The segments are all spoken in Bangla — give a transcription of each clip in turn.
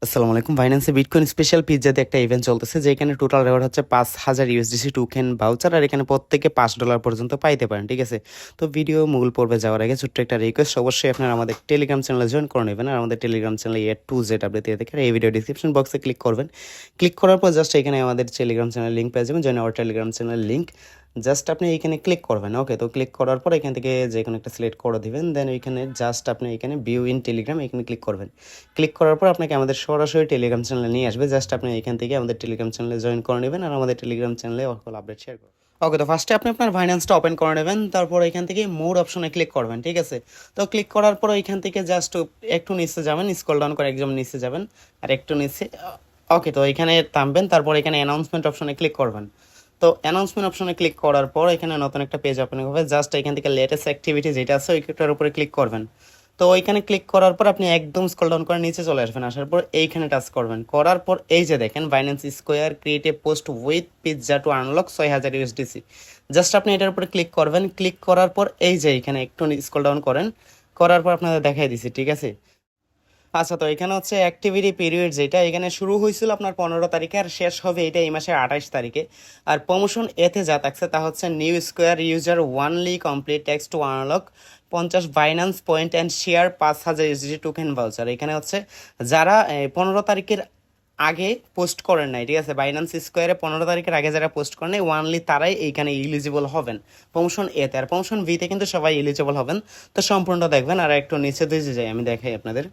আসসালামু আলাইকুম। বাইন্যান্সে বিটকয়েন স্পেশাল পিৎজাতে একটা ইভেন্ট চলতেছে যেখানে টোটাল রেওয়ার্ড হচ্ছে ৫,০০০ ইউএসডিসি টোকেন ভাউচার আর এখানে প্রত্যেকে $৫ পর্যন্ত পাইতে পারেন, ঠিক আছে? তো ভিডিও মূল পর্বে যাওয়ার আগে ছোট্ট একটা রিকোয়েস্ট, অবশ্যই আপনারা আমাদের টেলিগ্রাম চ্যানেলে জয়েন করে নেবেন। আর আমাদের টেলিগ্রাম চ্যানেলে A to Z আপডেট দিয়ে দেখেন এই ভিডিও ডিসক্রিপশন বক্সে ক্লিক করবেন। ক্লিক করার পর জাস্ট এখানে আমাদের টেলিগ্রাম চ্যানেল লিঙ্ক পেয়ে যাবেন, join our Telegram channel link. Just আপনি এইখানে ক্লিক করবেন। ওকে, তো ক্লিক করার পর এখান থেকে যে কোনো একটা সিলেক্ট করে দিবেন, দেন ওইখানে জাস্ট আপনি এখানে ভিউ ইন টেলিগ্রাম এখানে ক্লিক করবেন। ক্লিক করার পর আপনাকে আমাদের সরাসরি টেলিগ্রাম চ্যানেলে নিয়ে আসবে। জাস্ট আপনি এখান থেকে আমাদের টেলিগ্রাম চ্যানেলে জয়েন করে নেবেন আর আমাদের টেলিগ্রাম চ্যানেলে সকল আপডেট শেয়ার করবেন। ওকে, তো ফার্স্টে আপনি আপনার ফাইন্যান্সটা ওপেন করে নেবেন, তারপর এখান থেকে মোর অপশনে ক্লিক করবেন, ঠিক আছে? তো ক্লিক করার পর এখান থেকে জাস্ট একটু নিচে যাবেন, স্ক্রল ডাউন করে একদম নিচে যাবেন আর একটু নিচে। ওকে, তো এখানে থামবেন, তারপর এখানে অ্যানাউন্সমেন্ট অপশনে ক্লিক করবেন। তো অ্যানাউন্সমেন্ট অপশনে ক্লিক করার পর এখানে নতুন একটা পেজ ওপেন হবে। জাস্ট এখান থেকে লেটেস্ট অ্যাক্টিভিটি যেটা আছে ওইটার উপরে ক্লিক করবেন। তো ওইখানে ক্লিক করার পর আপনি একদম স্ক্রল ডাউন করে নিচে চলে আসবেন, আসার পর এইখানে টাচ করবেন। করার পর এই যে দেখেন Binance square create a post with pizza two unlock ৬,০০০ USDC. Just আপনি এটার উপরে ক্লিক করবেন। ক্লিক করার পর এই যে এখানে একটু স্ক্রল ডাউন করেন, করার পর আপনাদের দেখাই দিছি, ঠিক আছে? আচ্ছা, তো এখানে হচ্ছে অ্যাক্টিভিটি পিরিয়ড যেটা এখানে শুরু হয়েছিল আপনার 15 তারিখে আর শেষ হবে এটা এই মাসের 28 তারিখে। আর প্রমোশন এতে যা থাকছে তা হচ্ছে new square user only complete text to unlock 50 Binance point and share ৫,০০০ USD token voucher. এখানে হচ্ছে যারা 15 তারিখের আগে পোস্ট করেন নাই, ঠিক আছে, বাইন্যান্স স্কোয়ারে 15 তারিখের আগে যারা পোস্ট করেন নাই ওয়ানলি তারাই এইখানে ইলিজিবল হবেন প্রমোশন এতে। আর প্রমোশন বিতে কিন্তু সবাই ইলিজিবল হবেন। তো সম্পূর্ণ দেখবেন আর একটু নিচে দিয়ে যাই, আমি দেখাই আপনাদের।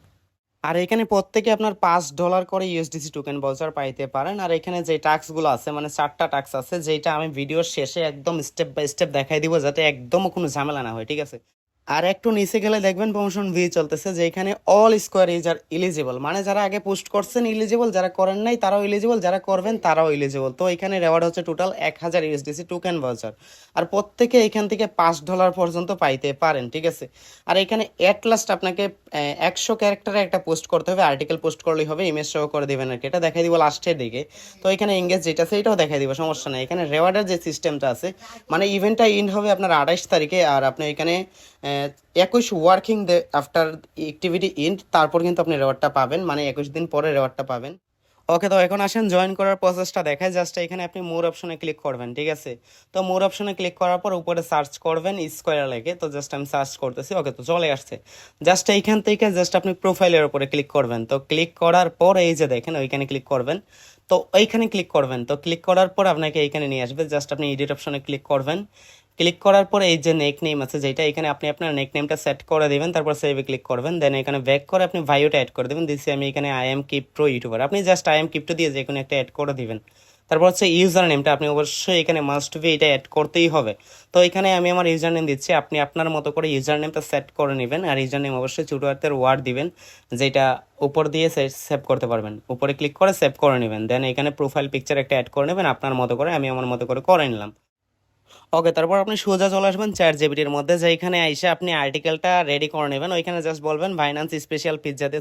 আর এখানে প্রত্যেকে আপনার $5 করে ইউএসডিসি টোকেন ভাউচার পাইতে পারেন। আর এখানে যে টাস্কগুলো আছে মানে 4টা টাস্ক আছে, যেটা আমি ভিডিওর শেষে একদম স্টেপ বাই স্টেপ দেখাই দিব যাতে একদম কোনো ঝামেলা না হয়, ঠিক আছে? আর একটু নিচে গেলে দেখবেন প্রমোশন ভি চলতেছে, যেখানে অল স্কোয়ার ইউজার ইলিজিবল, মানে যারা আগে পোস্ট করছেন ইলিজিবল, যারা করেন নাই তারাও ইলিজিবল, যারা করবেন তারাও ইলিজিবল। তো এখানে রেওয়ার্ড হচ্ছে টোটাল 1,০০০ ইউএসডিসি টোকেন ভাউচার। আর প্রত্যেকে এখান থেকে $5 পর্যন্ত পাইতে পারেন, ঠিক আছে? আর এখানে এট লাস্ট আপনাকে 100 ক্যারেক্টারে একটা পোস্ট করতে হবে, আর্টিকেল পোস্ট করলেই হবে, ইমেজ সহ করে দেবেন আর কি। এটা দেখাই দিব লাস্টের দিকে। তো এখানে এঙ্গেজ যেটা আছে এটাও দেখাই দিব, সমস্যা নেই। এখানে রেওয়ার্ডের যে সিস্টেমটা আছে মানে ইভেন্টটা ইন হবে আপনার 28 তারিখে, আর আপনি এখানে 21 ওয়ার্কিং ডে আফটার অ্যাক্টিভিটি ইন্ড তারপর কিন্তু আপনি রেওয়ার্ডটা পাবেন, মানে 21 দিন পরে রেওয়ার্ডটা পাবেন। ওকে, তো এখন আসেন জয়েন করার প্রসেসটা দেখায়। জাস্ট এখানে আপনি মোর অপশনে ক্লিক করবেন, ঠিক আছে? তো মোর অপশনে ক্লিক করার পর উপরে সার্চ করবেন স্কোয়ার লেগে। তো জাস্ট আমি সার্চ করতেছি। ওকে, তো চলে আসছে। জাস্ট এইখান থেকে জাস্ট আপনি প্রোফাইলের উপরে ক্লিক করবেন। তো ক্লিক করার পর এই যে দেখেন ওইখানে ক্লিক করবেন। তো এইখানে ক্লিক করবেন। তো ক্লিক করার পর আপনাকে এইখানে নিয়ে আসবে। জাস্ট আপনি এডিট অপশনে ক্লিক করবেন। ক্লিক করার পরে এই যে নেক নেম আছে যেটা, এখানে আপনি আপনার নেক নেমটা সেট করে দিবেন, তারপর সেভে ক্লিক করবেন। দেন এখানে ব্যাক করে আপনি বায়োটা অ্যাড করে দেবেন। দিচ্ছি আমি এখানে আই এম ক্রিপ্টো ইউটিউবার, আপনি জাস্ট আই এম ক্রিপ্টো দিয়ে যে কোনো একটা অ্যাড করে দিবেন। তারপর হচ্ছে ইউজার নেমটা আপনি অবশ্যই এখানে মাস্ট বি এটা অ্যাড করতেই হবে। তো এখানে আমি আমার ইউজার নেম দিচ্ছি, আপনি আপনার মতো করে ইউজার নেমটা সেট করে নেবেন। আর ইউজার নেম অবশ্যই ছোটো হাতের ওয়ার্ড দিবেন, যেটা উপর দিয়ে সেভ করতে পারবেন। উপরে ক্লিক করে সেভ করে নেবেন। দেন এখানে প্রোফাইল পিকচার একটা অ্যাড করে নেবেন আপনার মতো করে, আমি আমার মতো করে নিলাম। ওকে, তারপর আপনি সোজা চলে আসবেন চ্যাট জিপিটির মধ্যে, যেখানে আইসে আপনি আর্টিকেলটা রেডি করে নেবেন। ওইখানে জাস্ট বলবেন বাইন্যান্স স্পেশাল পিৎজাতে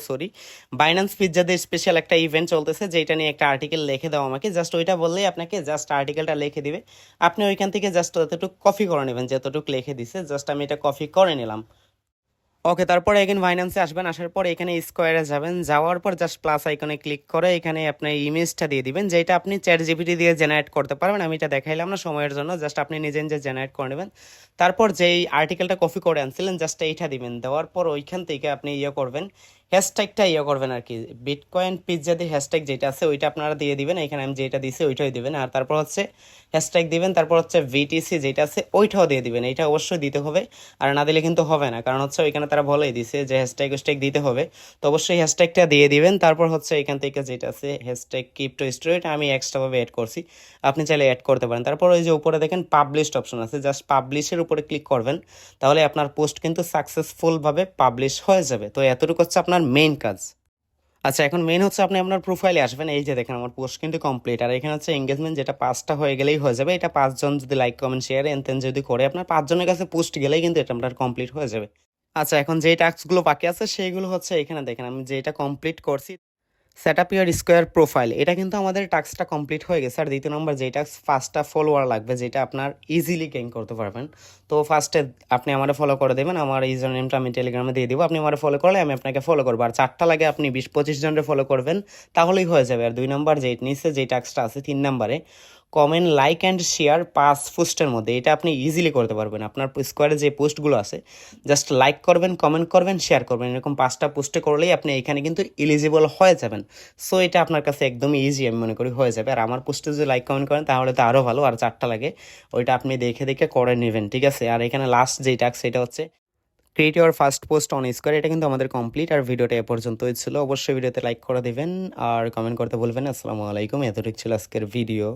বাইন্যান্স পিৎজাতে স্পেশাল একটা ইভেন্ট চলতেছে যেটা নিয়ে একটা আর্টিকেল লিখে দাও আমাকে। জাস্ট ওইটা বললেই আপনাকে জাস্ট আর্টিকেলটা লিখে দিবে। আপনি ওইখান থেকে জাস্ট অতটুকু কপি করে নেবেন যতটুকু লিখে দিছে। জাস্ট আমি এটা কপি করে নিলাম। ওকে, তারপরে এখানে ফাইন্যান্সে আসবেন, আসার পর এখানে স্কোয়ারে যাবেন, যাওয়ার পর জাস্ট প্লাস আইকনে ক্লিক করে এখানে আপনার ইমেজটা দিয়ে দিবেন, যেটা আপনি চ্যাট জিপিটি দিয়ে জেনারেট করতে পারবেন। আমি এটা দেখাইলাম না সময়ের জন্য, জাস্ট আপনি নিজে নিজে জেনারেট করে নেবেন। তারপর যেই আর্টিকেলটা কপি করে আনছিলেন জাস্ট এইটা দিবেন। দেওয়ার পর ওইখান থেকে আপনি করবেন, হ্যাশট্যাগটা করবেন আর কি, বিটকয়েন পিৎজা দিয়ে হ্যাশট্যাগ যেটা আছে ওইটা আপনারা দিয়ে দিবেন। এখানে আমি যেটা দিছি ওইটাই দিবেন। আর তারপর হচ্ছে হ্যাশট্যাগ দিবেন, তারপর হচ্ছে ভিটিসি যেটা আছে ওইটাও দিয়ে দিবেন। এটা অবশ্যই দিতে হবে, আর না দিলে কিন্তু হবে না, কারণ হচ্ছে ওইখানে তারা বলেই দিছে যে হ্যাশট্যাগ দিতে হবে। তো অবশ্যই হ্যাশট্যাগটা দিয়ে দিবেন। তারপর হচ্ছে এখান থেকে যেটা আছে হ্যাশট্যাগ ক্রিপ্টো স্টোরি, এটা আমি এক্সট্রাভাবে অ্যাড করছি, আপনি চাইলে অ্যাড করতে পারেন। তারপর ওই যে উপরে দেখেন পাবলিশড অপশন আছে, জাস্ট পাবলিশের উপরে ক্লিক করবেন, তাহলে আপনার পোস্ট কিন্তু সাকসেসফুলভাবে পাবলিশ হয়ে যাবে। তো এতটুকু হচ্ছে আপনার মেইন কাজ। আচ্ছা, এখন মেইন হচ্ছে আপনি আপনার প্রোফাইলে আসবেন। এই যে দেখেন আমার পোস্ট কিন্তু কমপ্লিট। আর এখানে হচ্ছে এঙ্গেজমেন্ট যেটা 5টা হয়ে গেলেই হয়ে যাবে। এটা 5 জন যদি লাইক কমেন্ট শেয়ার এনতেন যদি করে আপনার 5 জনের কাছে পোস্ট গেলেই কিন্তু এটা আপনার কমপ্লিট হয়ে যাবে। আচ্ছা, এখন যে টাস্কগুলো বাকি আছে সেইগুলো হচ্ছে এখানে দেখেন আমি যেটা কমপ্লিট করছি। সেট আপ ইয়ার স্কোয়ার প্রোফাইল, এটা কিন্তু আমাদের টাস্কটা কমপ্লিট হয়ে গেছে। আর দ্বিতীয় নম্বর যেই টাস্ক, 5টা ফলোয়ার লাগবে, যেটা আপনার ইজিলি গেইন করতে পারবেন। তো ফার্স্টে আপনি আমারে ফলো করে দেবেন, আমার ইউজার নেমটা আমি টেলিগ্রামে দিয়ে দিব, আপনি আমারে ফলো করলে আমি আপনাকে ফলো করবো। আর 4টা লাগে, আপনি 20-25 জনের ফলো করবেন, তাহলেই হয়ে যাবে। আর 2 নম্বর যেই নিচে যেই টাস্কটা আছে 3 নম্বরে, কমেন্ট, লাইক অ্যান্ড শেয়ার 5 পোস্টের মধ্যে, এটা আপনি ইজিলি করতে পারবেন। আপনার স্কোয়ারে যে পোস্টগুলো আছে, জাস্ট লাইক করবেন, কমেন্ট করবেন, শেয়ার করবেন, এরকম 5টা পোস্টে করলেই আপনি এখানে কিন্তু এলিজিবল হয়ে যাবেন। সো এটা আপনার কাছে একদমই ইজি, আমি মনে করি হয়ে যাবে। আর আমার পোস্টে যদি লাইক কমেন্ট করেন তাহলে তো আরও ভালো। আর 4টা লাগে, ওইটা আপনি দেখে দেখে করে নেবেন, ঠিক আছে। আর এখানে লাস্ট যেই টাস্ক সেটা হচ্ছে create your first post on square, এটা কিন্তু আমাদের কমপ্লিট। আর ভিডিওটা এ পর্যন্তই ছিল। অবশ্যই ভিডিওতে লাইক করে দিবেন আর কমেন্ট করতে ভুলবেন না। আসসালামু আলাইকুম, এতটুকু ছিল আজকের ভিডিও।